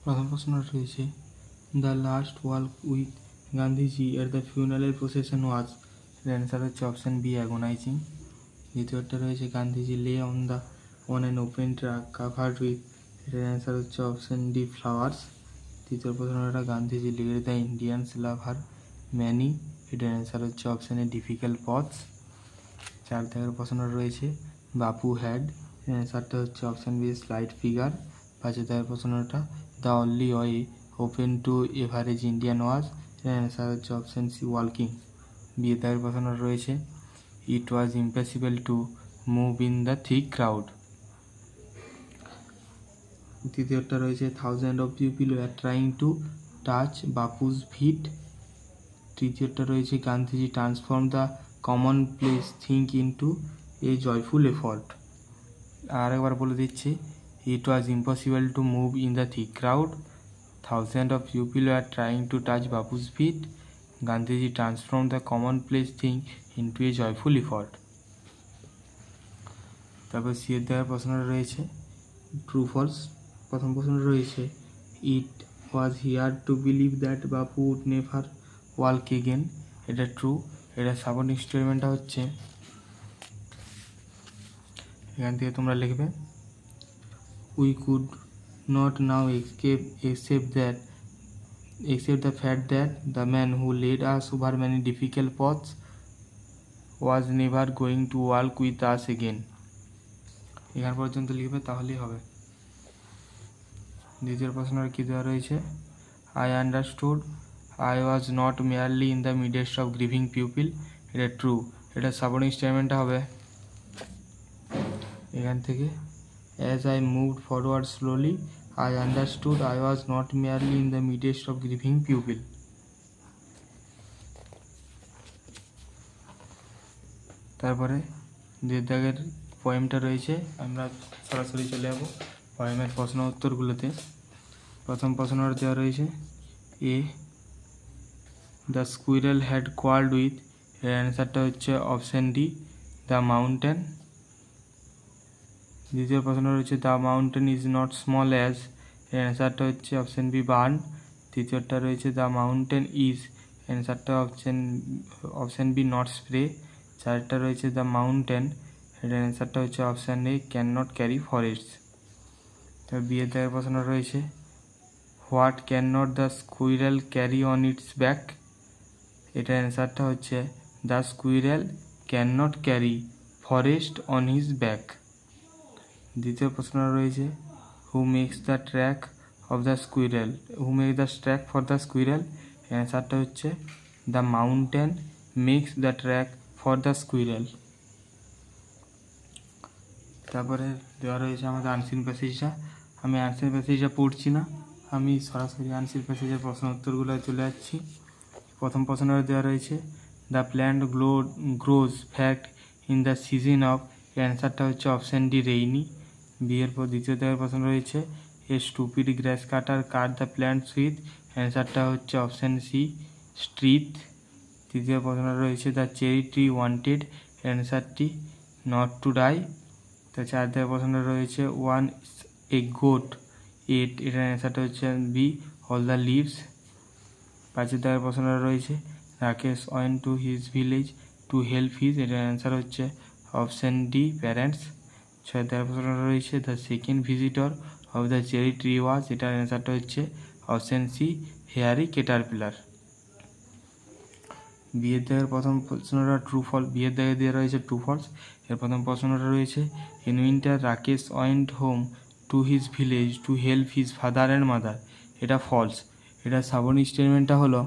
প্রথম প্রশ্ন রয়েছে the last walk with Gandhiji at the funeral procession was. এর অ্যান্সার হচ্ছে অপশান বি, অ্যাগোনাইজিং। দ্বিতীয়টা রয়েছে Gandhiji lay on an open truck covered with. এটার অ্যান্সার হচ্ছে অপশান ডি, ফ্লাওয়ার্স। তৃতীয় প্রশ্নটা Gandhiji led the Indians love her many. এটার অ্যান্সার হচ্ছে অপশান এ, ডিফিকাল্ট পথস। 4 দাগের প্রশ্ন রয়েছে বাপু হ্যাড। অ্যান্সারটা হচ্ছে অপশান বি, স্লাইড ফিগার। 5 দাগের প্রশ্নটা the only way open to average Indian was. Answer হচ্ছে অপশান সি, ওয়ার্কিং। 2 দাগের প্রশ্ন রয়েছে it was impossible to move in the thick crowd. তৃতীয়টা রয়েছে thousand of people were trying to touch Bapu's feet. তৃতীয়টা রয়েছে Gandhiji transform the common place think into a joyful effort. আর একবার বলে দিচ্ছি, it was impossible to move in the thick crowd, thousand of people were trying to touch Bapu's feet, Gandhiji transform the common place think into a joyful effort. তারপর C এর দেওয়ার প্রশ্নটা রয়েছে true false. প্রথম প্রশ্ন রয়েছে it was hear to believe that Bapu would never walk again. এটা true. এটা সাবর্ডিনেট স্টেটমেন্টটা হচ্ছে, এখান থেকে তোমরা লিখবে we could not now accept the fact that the man who led us over many difficult paths was never going to walk with us again. এখান পর্যন্ত লিখবে, তাহলেই হবে। দ্বিতীয় প্রশ্নের কি দেওয়া রয়েছে I understood I was not merely in the midst of grieving people. এটা ট্রু। এটা সাবর্ডিনেট স্টেটমেন্টটা হবে এখান থেকে as I moved forward slowly I understood I was not merely in the midst of grieving people. তারপরে 2 দাগের পয়েমটা রয়েছে, আমরা সরাসরি চলে যাব পয়েমের প্রশ্ন উত্তরগুলোতে। প্রথম প্রশ্নটা দেওয়া রয়েছে এ দ্য স্কুইরেল হ্যাড কোয়ার্ড উইথ। এর অ্যান্সারটা হচ্ছে অপশান ডি, দ্য মাউন্টেন। দ্বিতীয় প্রশ্ন রয়েছে the mountain is not small as. এর অ্যান্সারটা হচ্ছে অপশান বি, বার্ন। তৃতীয়টা রয়েছে দ্য মাউন্টেন ইজ। অ্যান্সারটা অপশান বি, নট স্প্রে। চারটা রয়েছে দ্য মাউন্টেন। এটার অ্যান্সারটা হচ্ছে option A, can not carry forest. তো বিয়ের দাগের প্রশ্ন রয়েছে what can not the squirrel carry on it's back. এটার অ্যান্সারটা হচ্ছে the squirrel can not carry forest on his back. দ্বিতীয় প্রশ্ন রয়েছে হু makes the track of the squirrel, who makes the track for the squirrel. অ্যান্সারটা হচ্ছে the mountain makes the track for the squirrel. তারপরে দেওয়া রয়েছে আমাদের আনসিন প্যাসেজটা। আমি আনসিন প্যাসেজটা পড়ছি না, আমি সরাসরি আনসিন প্যাসেজের প্রশ্ন উত্তরগুলো চলে যাচ্ছি। প্রথম প্রশ্নটা দেওয়া রয়েছে the plant grows fact in the season of. অ্যান্সারটা হচ্ছে অপশান ডি, রেইনি। বিয়ের পর দ্বিতীয় দেওয়ার প্রশ্ন রয়েছে a stupid grass cutter cut the plants with. অ্যান্সারটা হচ্ছে অপশান সি, স্ট্রিট। তৃতীয় প্রশ্ন রয়েছে দ্য চেরি ট্রি ওয়ান্টেড। অ্যান্সারটি নট টু ডাই। তো 4 দেওয়ার প্রশ্ন রয়েছে ওয়ান এ গোট এট। এটার অ্যান্সারটা হচ্ছে বি, অল দ্য লিভস। 5 দেওয়ার প্রশ্ন রয়েছে Rakesh went to his village to help his. এটার অ্যান্সার হচ্ছে অপশান ডি, প্যারেন্টস। 6 দেওয়ার প্রশ্ন রয়েছে the second visitor of the cherry tree was. এটার অ্যান্সারটা হচ্ছে অপশান সি, হেয়ারি ক্যাটারপিলার। বিয়ের দাগের প্রথম প্রশ্নটা ট্রু ফল, বিয়ের দাগে দেওয়া রয়েছে ট্রু ফলস। এর প্রথম প্রশ্নটা রয়েছে in winter Rakesh went home to his village to help his father and mother. এটা ফলস। এটা সাবর্ডিনেট স্টেটমেন্টটা হলো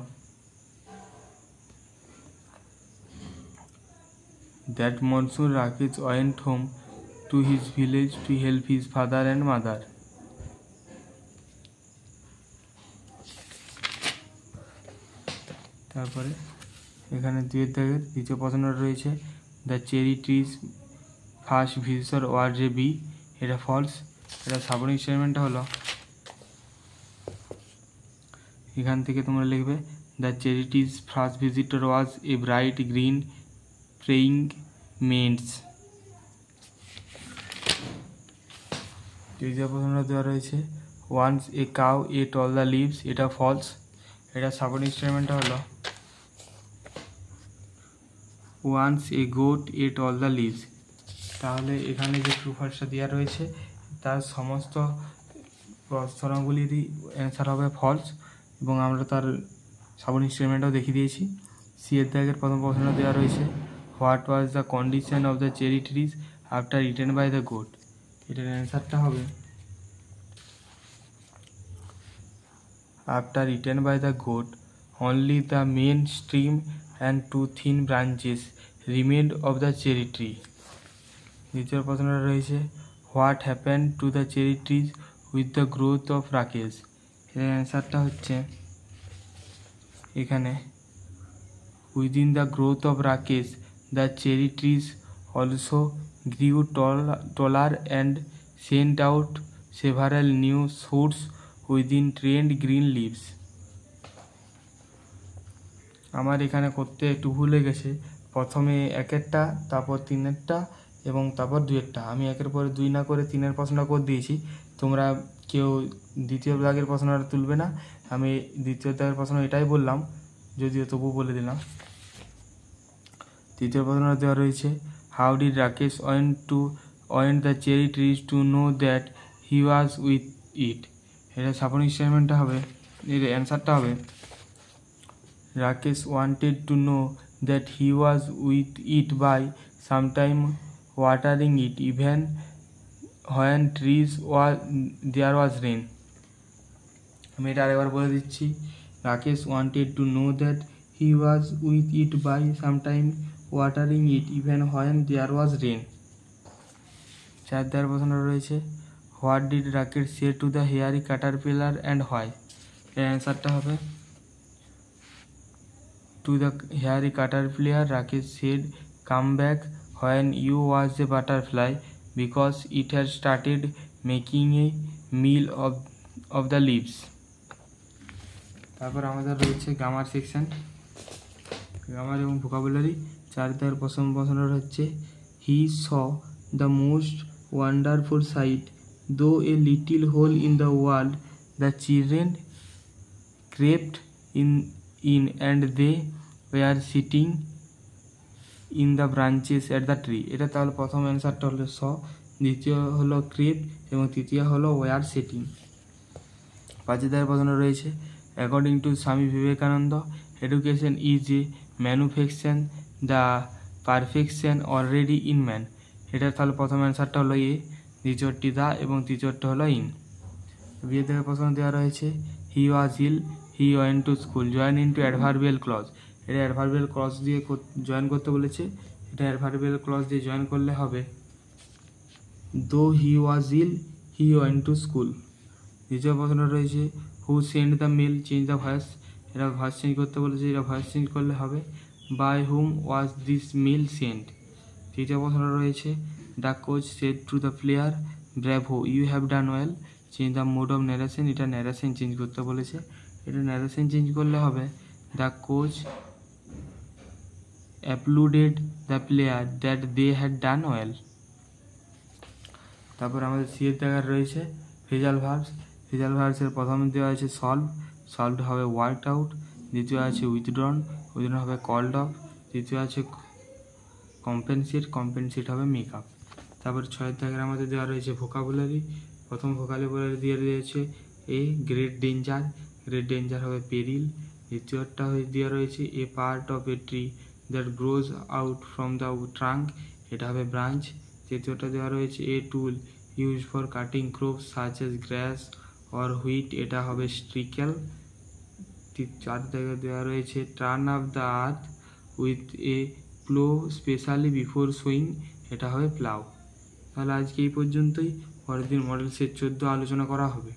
that monsoon Rakesh went home to his village to help his father and mother. তারপরে এখানে 2 দাগের দ্বিতীয় প্রশ্নটা রয়েছে the cherry trees first visitor was a bee. এটা ফলস। এটা সাবর্ডিনেট স্টেটমেন্টটা হলো এখান থেকে তোমরা লিখবে the cherry trees first visitor was a bright green praying মেন্টস। তৃতীয় প্রশ্নটা দেওয়া রয়েছে once a cow ate all the leaves, এটা ফলস। এটা সাপোর্টিং স্টেটমেন্টটা হলো once a goat ate all the leaves. তাহলে এখানে যে ট্রু ফলসটা দেওয়া রয়েছে তার সমস্ত প্রশ্নগুলিরই অ্যান্সার হবে ফলস, এবং আমরা তার সাপোর্টিং স্টেটমেন্টটাও দেখিয়ে দিয়েছি। সি এর দাগের প্রথম প্রশ্নটা দেওয়া রয়েছে what was the condition of the cherry trees after eaten by the goat. এটার অ্যান্সারটা হবে after eaten by the goat only the main stream and 2 thin branches remained of the cherry tree। দ্বিতীয় প্রশ্নটা রয়েছে what happened to the cherry trees with the growth of Rakesh. এর অ্যান্সারটা হচ্ছে এখানে within the growth of Rakesh the cherry trees also গ্রিউ taller and sent out several new shoots within trained green leaves। আমার এখানে করতে একটু ভুল হয়ে গেছে, প্রথমে একেরটা, তারপর তিনেরটা এবং তারপর দুইয়েরটা। আমি একের পরে দুই না করে তিনের প্রশ্নটা করে দিয়েছি। তোমরা কেউ দ্বিতীয় দাগের প্রশ্নটা তুলবে না, আমি দ্বিতীয় দাগের প্রশ্ন এটাই বললাম, যদিও তবু বলে দিলাম। তৃতীয় প্রশ্নটা দেওয়া রয়েছে how did Rakesh went the cherry trees to know that he was with it. এটা সাপোর্টিং স্টেটমেন্টটা হবে, এর অ্যান্সারটা হবে Rakesh wanted to know that he was with it by sometime watering it even when there was rain. আমি এটা আরেকবার বলে দিচ্ছি, Rakesh wanted to know that he was with it by sometime watering it even when there was rain. চার দাগের প্রশ্নটা রয়েছে what did Rakesh say to the hairy caterpillar and why. এর অ্যান্সারটা হবে to the hairy caterpillar Rakesh said come back when you was a butterfly because it had started making a meal of the leaves. তারপর আমাদের রয়েছে grammar section, grammar এবং vocabulary. চার দাগের প্রথম প্রশ্নটা হচ্ছে he saw the most wonderful sight though a little hole in the world the children crept in and they were sitting in the branches at the tree. এটা তাহলে প্রথম অ্যান্সারটা হলো স, দ্বিতীয় হলো ক্রেপ্ট এবং তৃতীয় হলো ওয়ার সিটিং। পাঁচের দাগের প্রশ্ন রয়েছে according to Swami Vivekananda education is a manufacture the perfection already in man. এটা তাহলে প্রথম অ্যান্সারটা হলো এ, দ্বিতীয়টি দা এবং তৃতীয়টা হলো ইন। বিয়ের দাগের প্রশ্ন দেওয়া রয়েছে he was ill he went to school join into adverbial clause. এটা অ্যাডভার্বিয়াল ক্লজ দিয়ে জয়েন করতে বলেছে, এটা অ্যাডভার্বিয়াল ক্লজ দিয়ে জয়েন করলে হবে though he was ill he went to school. দ্বিতীয় প্রশ্ন রয়েছে who send the mail change the voice. এটা ভয়েস চেঞ্জ করতে বলেছে, এটা ভয়েস চেঞ্জ করলে হবে by whom was this mail send. তৃতীয় প্রশ্ন রয়েছে the coach said to the player bravo you have done well change the mode of narration. এটা ন্যারেশন চেঞ্জ করতে বলেছে, এটা ন্যারেশন চেঞ্জ করলে হবে the coach applauded the player that they had done well. তারপর আমাদের সি এর জায়গায় রয়েছে ফ্রেজাল ভার্বস। ফ্রেজাল ভার্বসের প্রথম দেওয়া আছে সলভড হবে ওয়ার্কড আউট, দ্বিতীয় আছে উইথড্রন হবে কল্ড অফ, তৃতীয় আছে কম্পেনসেট হবে মেক আপ। তারপর ছয়ের দাগের আমাদের দেওয়া রয়েছে ভোকাবুলারি। প্রথম ভোকাবুলারি দিয়ে দিয়েছে এ গ্রেট ডেঞ্জার হবে পেরিল। দ্বিতীয়টা দেওয়া রয়েছে a part of a tree that grows out from the trunk, এটা হবে ব্রাঞ্চ। তৃতীয়টা দেওয়া রয়েছে a tool use for cutting crops such as grass or wheat, এটা হবে স্ট্রিকেল। চার জায়গায় দেওয়া রয়েছে turn up the earth with a plough specially before sowing, এটা হবে প্লাউ। তাহলে আজকে এই পর্যন্তই, পরের দিন মডেল সেট 14 আলোচনা করা হবে।